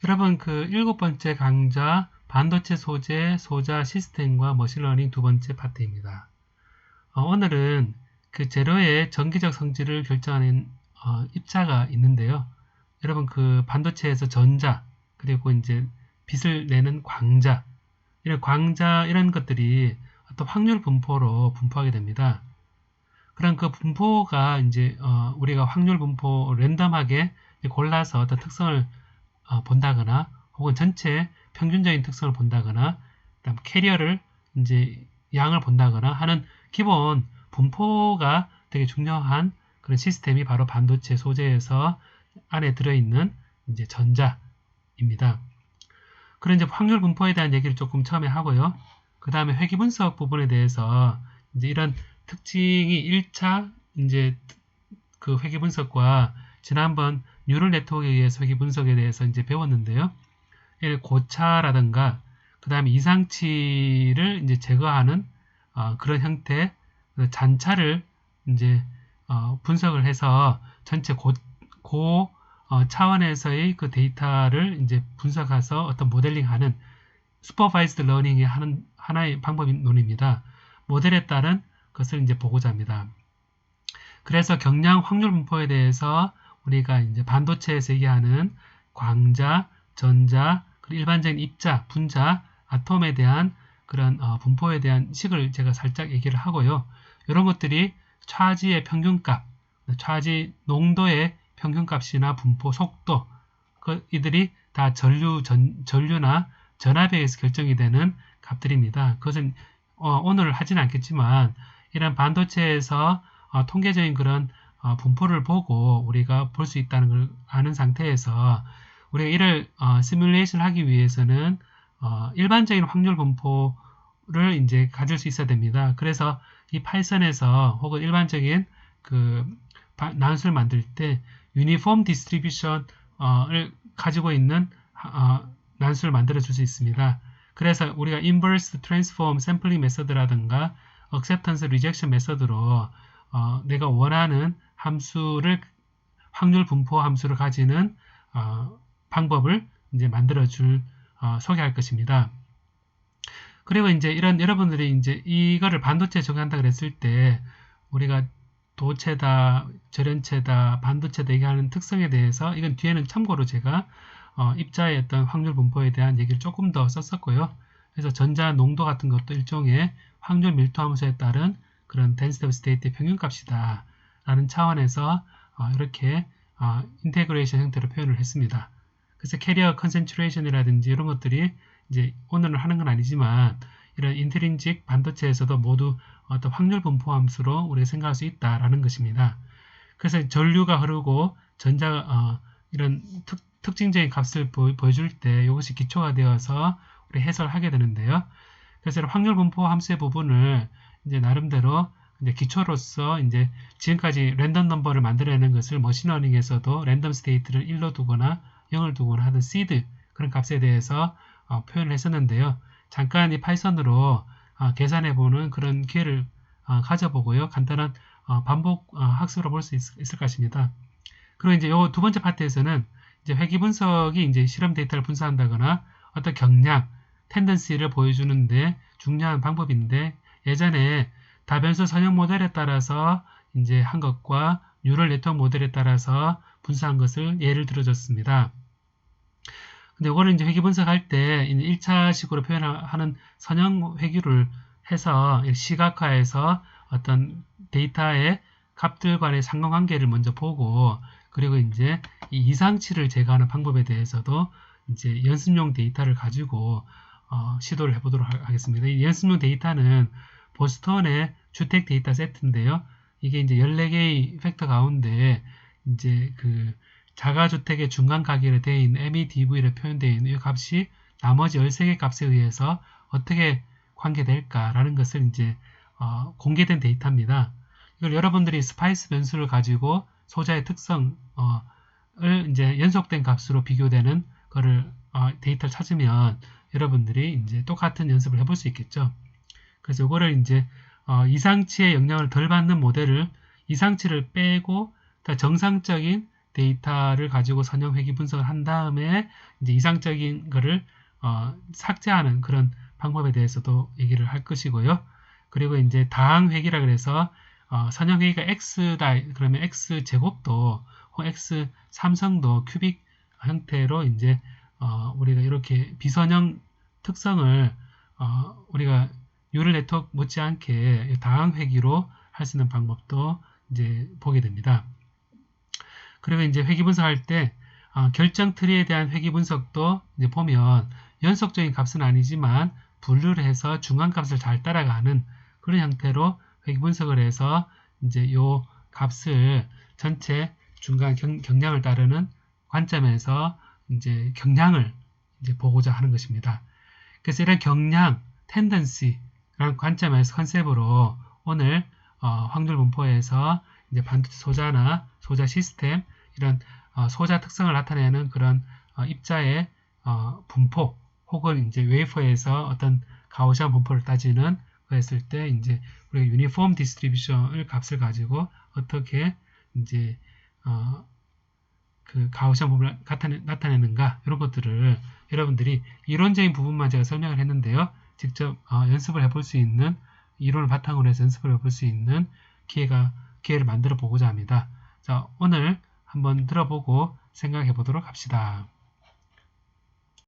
여러분, 그 7번째 강좌 반도체 소재, 소자 시스템과 머신러닝 2번째 파트입니다. 오늘은 그 재료의 전기적 성질을 결정하는 입자가 있는데요. 여러분, 그 반도체에서 전자, 그리고 이제 빛을 내는 광자, 이런 것들이 어떤 확률 분포로 분포하게 됩니다. 그런 그 분포가 이제 우리가 확률 분포 랜덤하게 골라서 어떤 특성을 본다거나 혹은 전체 평균적인 특성을 본다거나 그다음 캐리어를 이제 양을 본다거나 하는 기본 분포가 되게 중요한 그런 시스템이 바로 반도체 소재에서 안에 들어있는 이제 전자입니다. 그런 이제 확률 분포에 대한 얘기를 조금 처음에 하고요. 그 다음에 회귀 분석 부분에 대해서 이제 이런 특징이 1차 이제 그 회귀 분석과 지난번 뉴럴 네트워크에 의해서 회귀 분석에 대해서 이제 배웠는데요. 고차라든가 그 다음에 이상치를 이제 제거하는 그런 형태 잔차를 이제 분석을 해서 전체 고 차원에서의 그 데이터를 이제 분석해서 어떤 모델링하는 슈퍼바이스드 러닝의 하나의 방법론입니다. 모델에 따른 것을 이제 보고자 합니다. 그래서 경량 확률 분포에 대해서 우리가 이제 반도체에서 얘기하는 광자, 전자, 그리고 일반적인 입자, 분자, 아톰에 대한 그런 분포에 대한 식을 제가 살짝 얘기를 하고요. 이런 것들이 차지의 평균값, 차지 농도의 평균값이나 분포 속도, 이들이 다 전류나 전압에 의해서 결정이 되는 값들입니다. 그것은 오늘 하지는 않겠지만 이런 반도체에서 통계적인 그런 분포를 보고 우리가 볼 수 있다는 걸 아는 상태에서 우리가 이를 시뮬레이션 하기 위해서는 일반적인 확률 분포를 이제 가질 수 있어야 됩니다. 그래서 이 파이썬에서 혹은 일반적인 그 나눗수를 만들 때 유니폼 디스트리뷰션을 가지고 있는 나눗수를 만들어 줄 수 있습니다. 그래서 우리가 인버스 트랜스폼 샘플링 메서드라든가 acceptance rejection 메서드로 내가 원하는 함수를 확률 분포 함수를 가지는 방법을 이제 만들어 소개할 것입니다. 그리고 이제 이런 여러분들이 이제 이거를 반도체에 적용한다 그랬을 때 우리가 도체다, 절연체다, 반도체다 얘기하는 특성에 대해서 이건 뒤에는 참고로 제가 입자의 어떤 확률 분포에 대한 얘기를 조금 더 썼었고요. 그래서 전자 농도 같은 것도 일종의 확률 밀도 함수에 따른 그런 density of state의 평균값이다 라는 차원에서 이렇게 인테그레이션 형태로 표현을 했습니다. 그래서 캐리어 컨센트레이션이라든지 이런 것들이 이제 오늘은 하는 건 아니지만 이런 인트린직 반도체에서도 모두 어떤 확률 분포 함수로 우리가 생각할 수 있다라는 것입니다. 그래서 전류가 흐르고 전자가 이런 특징적인 값을 보여줄 때 이것이 기초가 되어서 우리 해설하게 되는데요. 그래서 확률 분포 함수의 부분을 이제 나름대로 이제 기초로서 이제 지금까지 랜덤 넘버를 만들어내는 것을 머신러닝에서도 랜덤 스테이트를 1로 두거나 0을 두거나 하던 시드 그런 값에 대해서 표현을 했었는데요. 잠깐 이 파이썬으로 계산해보는 그런 기회를 가져보고요. 간단한 반복 학습으로 볼 수 있을 것입니다. 그리고 이제 요 두 번째 파트에서는 이제 회귀 분석이 이제 실험 데이터를 분석한다거나 어떤 경량, 텐던시를 보여주는데 중요한 방법인데 예전에 다변수 선형 모델에 따라서 이제 한 것과 뉴럴 네트워크 모델에 따라서 분석한 것을 예를 들어줬습니다. 근데 이거를 이제 회귀 분석할 때 1차식으로 표현하는 선형 회귀를 해서 시각화해서 어떤 데이터의 값들 간의 상관관계를 먼저 보고 그리고 이제 이 이상치를 제거하는 방법에 대해서도 이제 연습용 데이터를 가지고 시도를 해보도록 하겠습니다. 이 연습용 데이터는 보스턴의 주택 데이터 세트인데요. 이게 이제 14개의 팩터 가운데 이제 그 자가주택의 중간 가격으로 되어 있는 MEDV로 표현되어 있는 이 값이 나머지 13개 값에 의해서 어떻게 관계될까라는 것을 이제 공개된 데이터입니다. 이걸 여러분들이 스파이스 변수를 가지고 소자의 특성을 이제 연속된 값으로 비교되는 거를 데이터를 찾으면 여러분들이 이제 똑같은 연습을 해볼 수 있겠죠. 그래서 이거를 이제 이상치의 영향을 덜 받는 모델을 이상치를 빼고 정상적인 데이터를 가지고 선형 회귀 분석을 한 다음에 이제 이상적인 거를 삭제하는 그런 방법에 대해서도 얘기를 할 것이고요. 그리고 이제 다항 회귀라 그래서 선형 회귀가 x다 그러면 x 제곱도 혹은 x 3성도 큐빅 형태로 이제 우리가 이렇게 비선형 특성을 우리가 뉴럴 네트워크 못지않게 다항 회귀로 할 수 있는 방법도 이제 보게 됩니다. 그리고 이제 회귀 분석할 때 결정 트리에 대한 회귀 분석도 이제 보면 연속적인 값은 아니지만 분류를 해서 중간 값을 잘 따라가는 그런 형태로 회귀 분석을 해서 이제 요 값을 전체 중간 경량을 따르는 관점에서 이제 경량을 이제 보고자 하는 것입니다. 그래서 이런 경량, 텐던시라는 관점에서 컨셉으로 오늘 확률 분포에서 이제 반도체 소자나 소자 시스템 이런 소자 특성을 나타내는 그런 입자의 분포 혹은 이제 웨이퍼에서 어떤 가우시안 분포를 따지는 그랬을 때 이제 우리가 유니폼 디스트리뷰션을 값을 가지고 어떻게 이제 그 가우시안 분포를 나타내는가 이런 것들을 여러분들이 이론적인 부분만 제가 설명을 했는데요. 직접 연습을 해볼 수 있는 이론을 바탕으로 해서 연습을 해볼 수 있는 기회를 만들어 보고자 합니다. 자, 오늘 한번 들어보고 생각해 보도록 합시다.